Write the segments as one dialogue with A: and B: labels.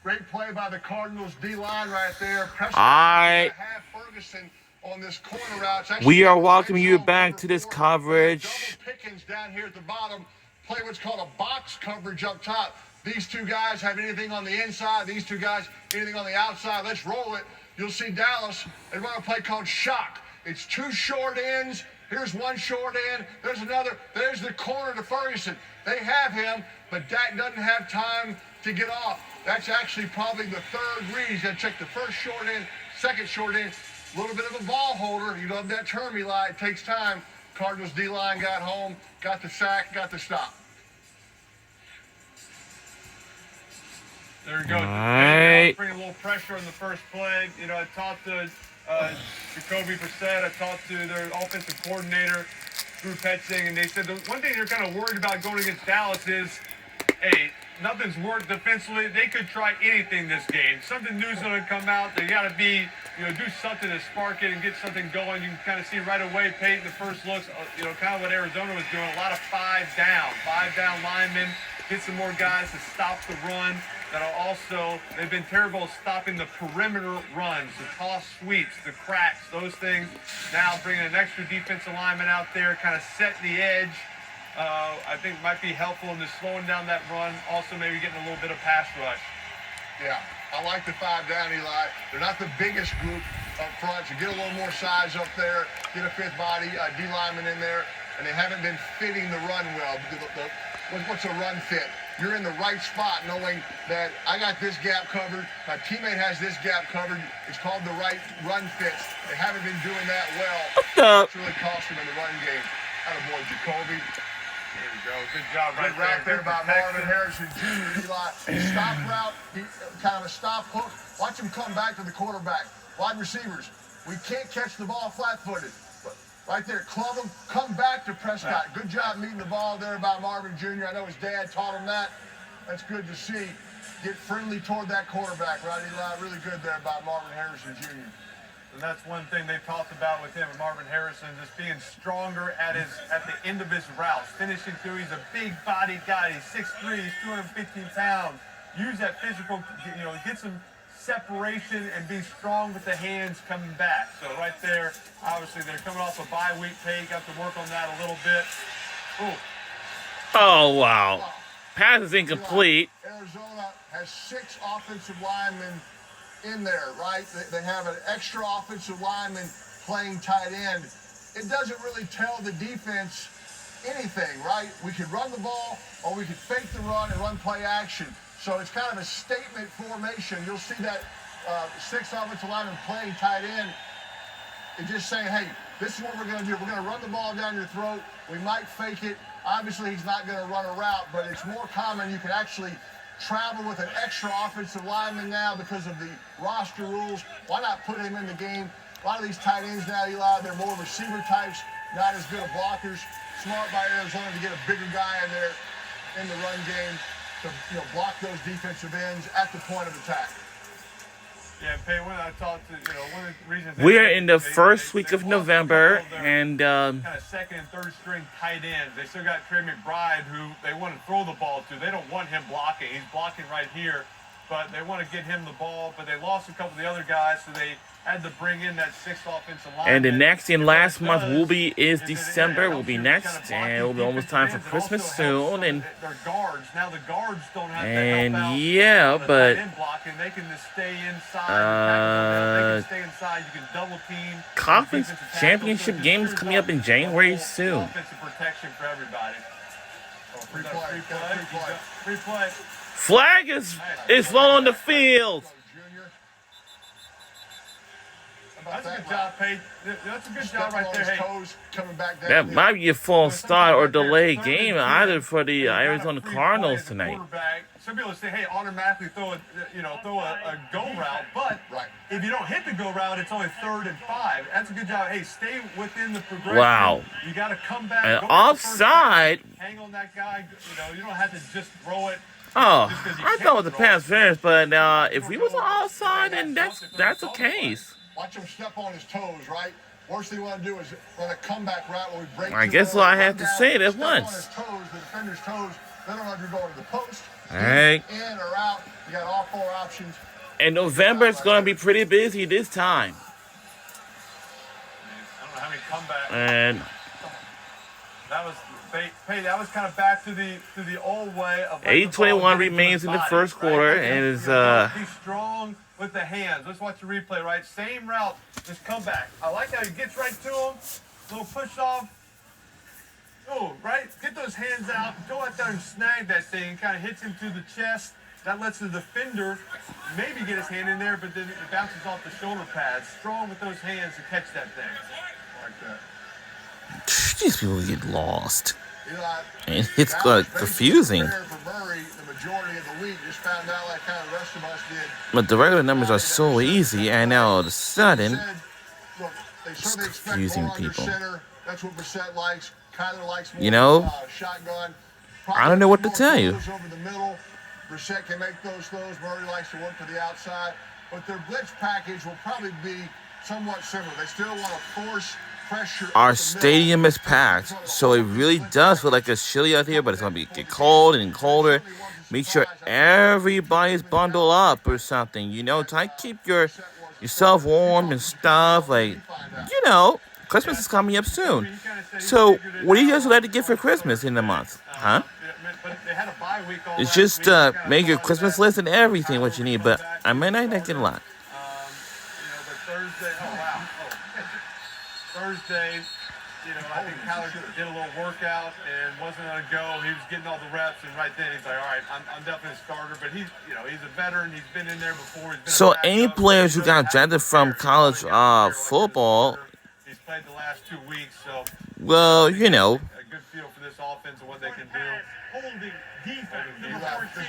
A: Great play by the Cardinals D-line right there.
B: All right.
A: Ferguson on this corner route.
B: We are welcoming you back to this coverage.
A: Double Pickens down here at the bottom. Play what's called a box coverage up top. These two guys have anything on the inside. These two guys anything on the outside. Let's roll it. You'll see Dallas. They run a play called shock. It's two short ends. Here's one short end. There's another. There's the corner to Ferguson. They have him, but Dak doesn't have time to get off. That's actually probably the third read. He's going to check the first short end, second short end. A little bit of a ball holder. You love that term, Eli. It takes time. Cardinals D-line got home, got the sack, got the stop.
C: There you go.
B: All right.
C: Bring a little pressure on the first play. You know, I talked to Jacoby Brissett. I talked to their offensive coordinator, Drew Petzing, and they said the one thing they're kind of worried about going against Dallas is, hey, nothing's worked defensively. They could try anything this game. Something new's going to come out. They got to be, do something to spark it and get something going. You can kind of see right away, Peyton, the first looks, kind of what Arizona was doing. A lot of five down linemen. Get some more guys to stop the run. That'll also, they've been terrible at stopping the perimeter runs, the toss sweeps, the cracks, those things. Now bringing an extra defensive lineman out there, kind of set the edge. I think might be helpful in just slowing down that run. Also maybe getting a little bit of pass rush.
A: Yeah, I like the five down, Eli. They're not the biggest group up front, so get a little more size up there, get a fifth body, D lineman in there, and they haven't been fitting the run well. What's a run fit? You're in the right spot knowing that I got this gap covered, my teammate has this gap covered. It's called the right run fit. They haven't been doing that well. It's really cost them in the run game. Attaboy, Jacoby.
C: There you go. Good job right
A: there by Marvin Harrison Jr. Eli. Stop route, kind of a stop hook. Watch him come back to the quarterback. Wide receivers, we can't catch the ball flat-footed. Right there, club him, come back to Prescott. Good job meeting the ball there by Marvin Jr. I know his dad taught him that. That's good to see. Get friendly toward that quarterback, right, Eli? Really good there by Marvin Harrison Jr.
C: And that's one thing they talked about with him, Marvin Harrison, just being stronger at the end of his routes, finishing through. He's a big body guy. He's 6'3", he's 215 pounds. Use that physical, get some separation and be strong with the hands coming back. So right there, obviously they're coming off a bye week. Pay got to work on that a little bit. Ooh.
B: Oh, wow. Pass is incomplete.
A: Arizona has 6 offensive linemen in there, right? They have an extra offensive lineman playing tight end. It doesn't really tell the defense anything, right? We could run the ball or we could fake the run and run play action. So it's kind of a statement formation. You'll see that 6 offensive linemen playing tight end. It's just saying, hey, this is what we're going to do. We're going to run the ball down your throat. We might fake it. Obviously, he's not going to run a route, but it's more common. You can actually travel with an extra offensive lineman now because of the roster rules. Why not put him in the game? A lot of these tight ends now, Eli, they're more receiver types, not as good of blockers. Smart by Arizona to get a bigger guy in there in the run game to block those defensive ends at the point of attack.
C: Yeah, Pay, when I talked to, one of the reasons...
B: We are in the first week of November, and...
C: kind of second and third string tight ends. They still got Trey McBride, who they want to throw the ball to. They don't want him blocking. He's blocking right here, but they want to get him the ball. But they lost a couple of the other guys, so they had to bring in that 6th offensive line.
B: And the next and last month is December. Will be next, and it'll be almost time for Christmas soon. And
C: their guards now, the guards don't have to
B: and
C: help out.
B: Yeah, but
C: blocking, they can just stay inside. They can stay inside. You can double team.
B: conference championship games coming up in January soon.
C: Offensive protection for everybody. Free play.
B: Flag is flown on the field.
C: That's a good job, Pate. That's a good job right there. Hey,
B: That might be a false start or delayed game either for the Arizona Cardinals tonight.
C: Some people say, hey, automatically throw a go route, but if you don't hit the go route, it's only 3rd and 5. That's a good job. Hey, stay within the progression.
B: Wow.
C: You got to come back.
B: And offside.
C: Hang on that guy. You don't have to just throw it.
B: Oh, I thought it was a pass fairness, but if we was offside, then that's a case.
A: Watch him step on his toes, right? Worst thing you want to do is run a comeback route where we break.
B: I guess what I have to say at once.
A: On his toes, the defender's toes. They don't know if you're going to the post.
B: All right.
A: In or out. You got all 4 options.
B: And November is going to be pretty busy this time.
C: I don't know how many comebacks.
B: And
C: That was kind of back to the old way of
B: 8:21 remains in the first quarter, and is
C: be strong with the hands. Let's watch the replay. Right, same route, just come back. I like how he gets right to him, little push off. Oh, right, get those hands out, go out there and snag that thing. Kind of hits him through the chest. That lets the defender maybe get his hand in there, but then it bounces off the shoulder pads. Strong with those hands to catch that thing.
A: Like that.
B: these people get lost.
A: Eli,
B: And it's confusing.
A: For Murray, the majority of the week, just found out like kind of the rest of us did.
B: But the regular numbers are so easy, and now all of a sudden,
A: Look, they
B: it's
A: certainly expect
B: confusing
A: more under
B: people.
A: center. That's what Brissett likes. Kyler likes more,
B: You know,
A: shotgun.
B: I don't know what to tell you.
A: Over the middle. Brissett can make those throws. Murray likes to work to the outside. But their blitz package will probably be somewhat similar. They still want to force pressure.
B: Our stadium is packed, so it really does feel like it's chilly out here, but it's going to get cold and colder. Make sure everybody's bundled up or something, you know, try to keep yourself warm and stuff, like, you know, Christmas is coming up soon. So, what do you guys like to get for Christmas in the month, huh? It's just make your Christmas list and everything what you need, but I might not get a lot.
C: Thursday, I think Kyler did a little workout and wasn't going to go. He was getting all the reps, and right then he's like, all right, I'm definitely a starter. But he's a veteran. He's been in there before.
B: So any players who got drafted from college football,
C: he's played the last 2 weeks, so
B: well, you know,
C: a good feel for this offense and what they can do.
D: Holding defense, number 14.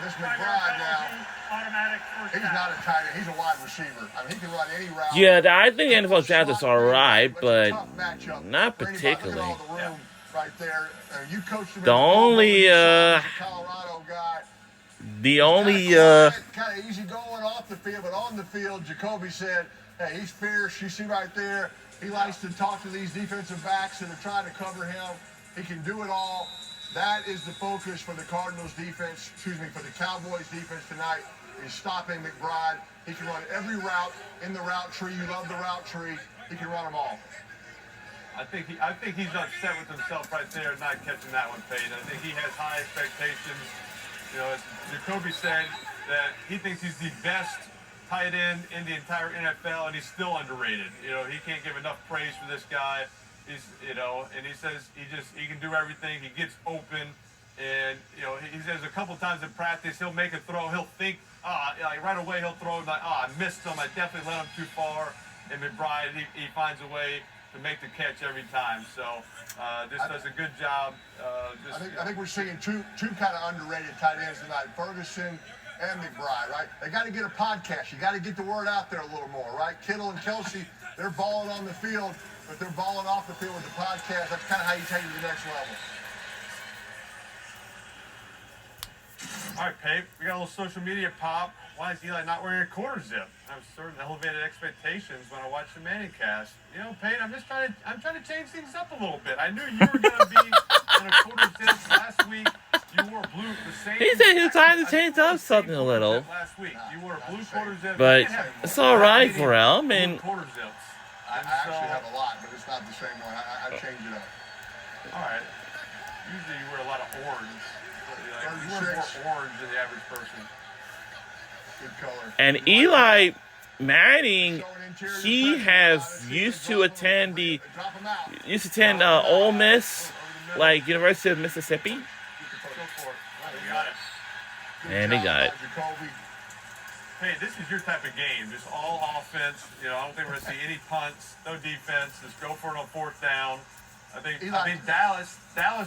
A: This McBride now.
D: Automatic first
A: He's not a tight end. He's a wide receiver. I mean, he can run any route.
B: yeah, I think the NFL draft is all right, but
A: Tough matchup
B: not
A: for anybody. Look at
B: particularly.
A: all the room right there. You coached him
B: The only,
A: Colorado guy.
B: The only,
A: kind of easy going off the field, but on the field, Jacoby said, hey, he's fierce. You see right there, he likes to talk to these defensive backs that are trying to cover him. He can do it all. That is the focus for the Cardinals defense, for the Cowboys defense tonight, is stopping McBride. He can run every route in the route tree. You love the route tree. He can run them all.
C: I think he's upset with himself right there, not catching that one, Peyton. I think he has high expectations. As Jacoby said, that he thinks he's the best tight end in the entire NFL, and he's still underrated. He can't give enough praise for this guy. And he says he can do everything. He gets open, and he says a couple times in practice he'll make a throw. He'll think, like right away he'll throw like, I missed him. I definitely let him too far. And McBride, he finds a way to make the catch every time. So this does a good job.
A: I think we're seeing two kind of underrated tight ends tonight, Ferguson and McBride, right? They got to get a podcast. You got to get the word out there a little more, right? Kittle and Kelsey, they're balling on the field, but they're balling off the field with the podcast. That's kind of how you take it to the next level.
C: All right, Pape, we got a little social media pop. Why is Eli not wearing a quarter zip? I have certain elevated expectations when I watch the Manning cast. Peyton, I'm trying to change things up a little bit. I knew you were going to be in a quarter zip last week. You wore blue, the same.
B: he said he was trying to change up something a little.
C: Last week, you wore a blue quarter zip.
B: But it's all right for him. I mean,
C: quarter zips.
A: I actually have a lot, but it's not the same one. I change it up.
C: All right. Usually you wear a lot of orange. You wear more orange than the average person.
A: Good color.
B: and Eli Manning, he has used to attend Ole Miss, like University of Mississippi, and they got it.
C: Hey, this is your type of game. Just all offense. I don't think we're going to see any punts, no defense. Just go for it on fourth down. I think Dallas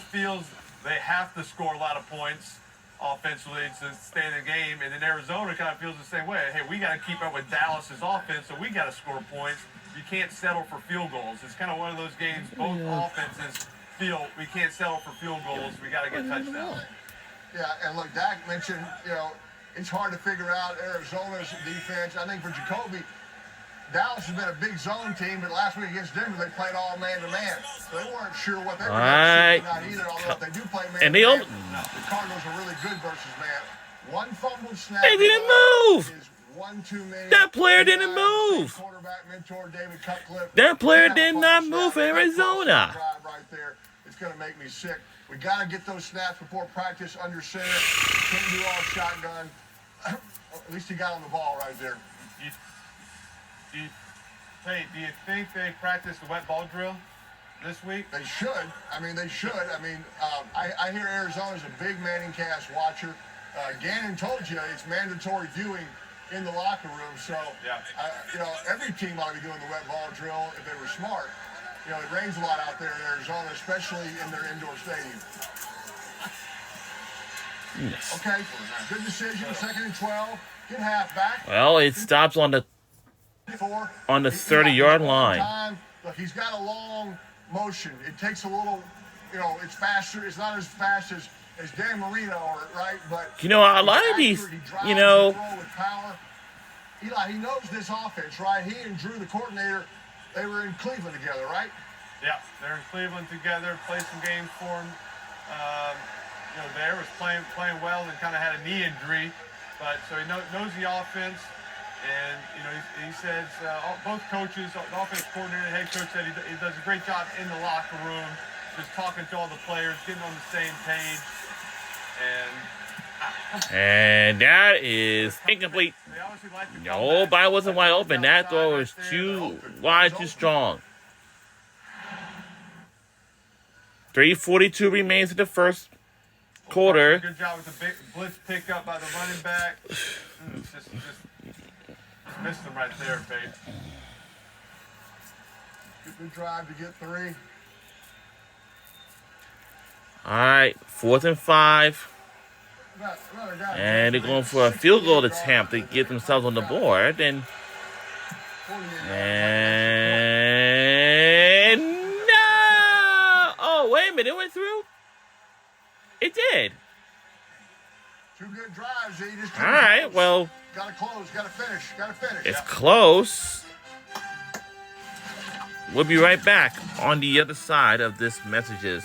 C: feels they have to score a lot of points offensively to stay in the game, and then Arizona kind of feels the same way. Hey, we got to keep up with Dallas's offense, so we got to score points. You can't settle for field goals. It's kind of one of those games. Both offenses feel we can't settle for field goals. We got to get touchdowns.
A: Yeah, and look, Dak mentioned, it's hard to figure out Arizona's defense. I think for Jacoby, Dallas has been a big zone team, but last week against Denver, they played all man-to-man. So they weren't sure what they were
B: Alright.
A: going to do, not either, although if they do play
B: And they all-
A: man-to-man, the Cardinals are really good versus man. One fumbled snap.
B: They didn't move.
A: Is one too many.
B: That player didn't move.
A: Quarterback mentor David Cutcliffe.
B: That player
A: He had a
B: did
A: fumble
B: not
A: snap.
B: move for
A: That
B: Arizona.
A: drive right there. It's going to make me sick. We got to get those snaps before practice under center. Can't do all shotgun. At least he got on the ball right there.
C: Hey, do you think they practiced the wet ball drill this week?
A: They should. I mean, they should. I mean, I hear Arizona's a big Manning cast watcher. Gannon told you it's mandatory viewing in the locker room. So,
C: Yeah.
A: Every team ought to be doing the wet ball drill if they were smart. It rains a lot out there in Arizona, especially in their indoor stadium.
B: Yes.
A: Okay, good decision. 2nd and 12. Get half back.
B: Well, it stops on the 30-yard line.
A: Look, he's got a long motion. It takes a little, it's faster. It's not as fast as Dan Marino, right? But
B: A lot of these,
A: with power. Eli, he knows this offense, right? He and Drew, the coordinator, they were in Cleveland together, right?
C: Yeah, they're in Cleveland together, played some games for him. There was playing well and kind of had a knee injury, but so he knows the offense. And, he says both coaches, the offense coordinator and head coach, said he does a great job in the locker room, just talking to all the players, getting on the same page.
B: And that is incomplete.
C: They obviously like to come
B: Nobody
C: back.
B: wasn't wide open. That throw was too wide, too strong. 3:42 remains in the first quarter.
C: Good job with the big blitz pickup by the running back. Just missed him right there, Pete.
A: Good drive to get 3.
B: All right, 4th and 5. And they're going for a field goal attempt to get themselves on the board. And no! Oh, wait a minute. It went through? It did.
A: 2 good drives. He just
B: All right, well,
A: Gotta close. Gotta finish.
B: it's close. We'll be right back on the other side of this messages.